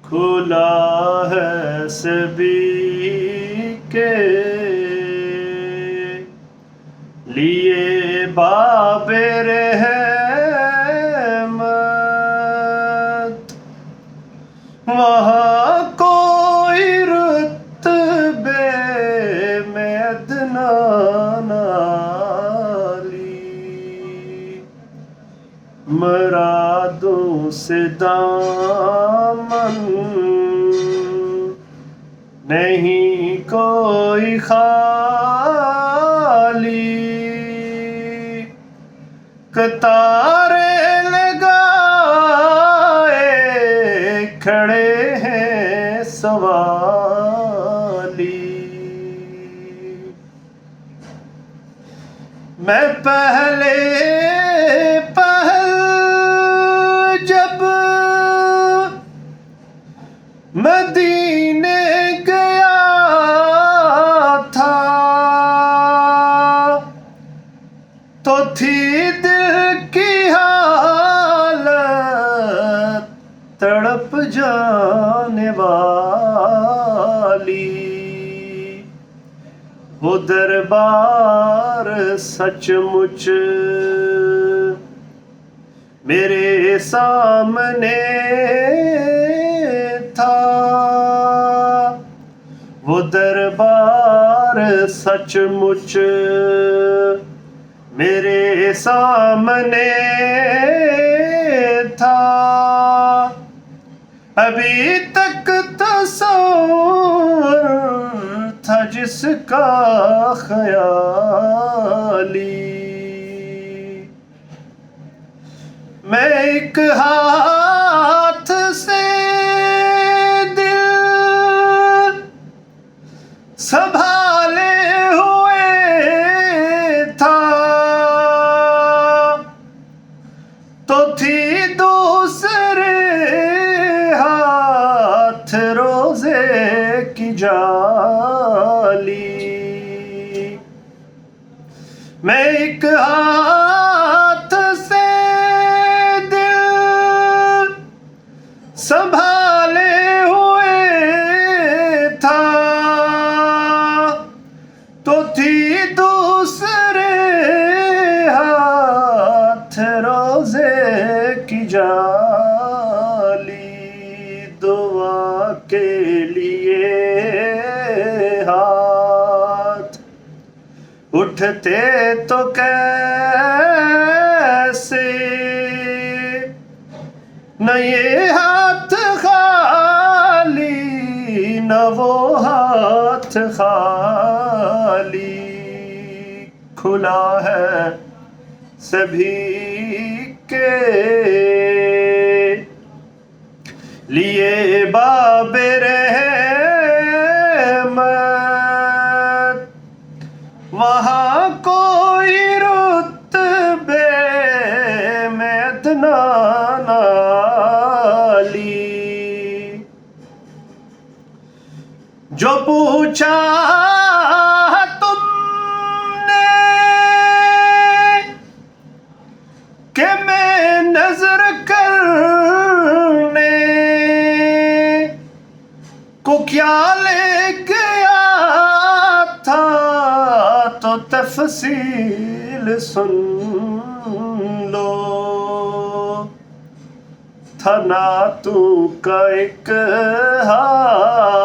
खुला है सभी के लिए बाबे रहमत। वहाँ कोई रुतबे में अदना नाली, मुरादों से दामन नहीं कोई खाली। कतारे लगाए खड़े हैं सवाली। मैं पहले जब मदीने गया था तो थी दिल की हालत तड़प जाने वाली। वो दरबार सचमुच मेरे सामने था। वो दरबार सचमुच मेरे सामने था। अभी तक तस्वुर था जिसका ख्याली। मैं एक हाथ से दिल संभाले हुए था तो थी दूसरे हाथ रोजे की जाली। मैं एक हाथ से दिल संभाले हुए था तो थी दूसरे हाथ रोजे की जाली। दुआ के लिए हाथ उठते तो कैसे, न ये हाथ खाली न वो हाथ खाली। खुला है सभी के लिए बाबे रहमत। वहाँ कोई रुतबे में अदना नाली। जो पूछा तुमने कि मैं नजर करने को क्या ले गया था तो तफसील सुन लो। था ना तू का एक हार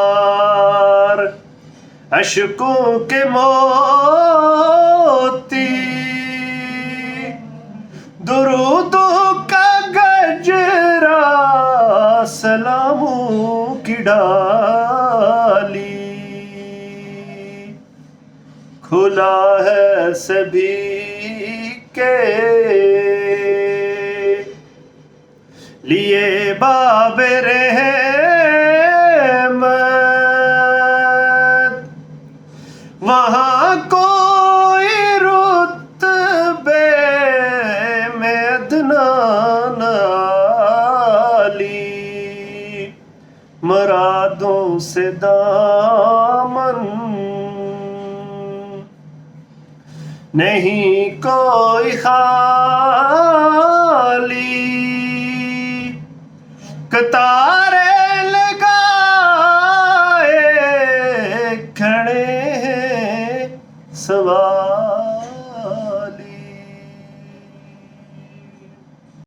अशकों के मोती, दुरूदों का गजरा सलामों की डाली। खुला है सभी के लिए बाबे रहमत। वहाँ कोई रुतबे में अदना नाली, मुरादों से दामन नहीं कोई खाली। कतारे हैं सवार।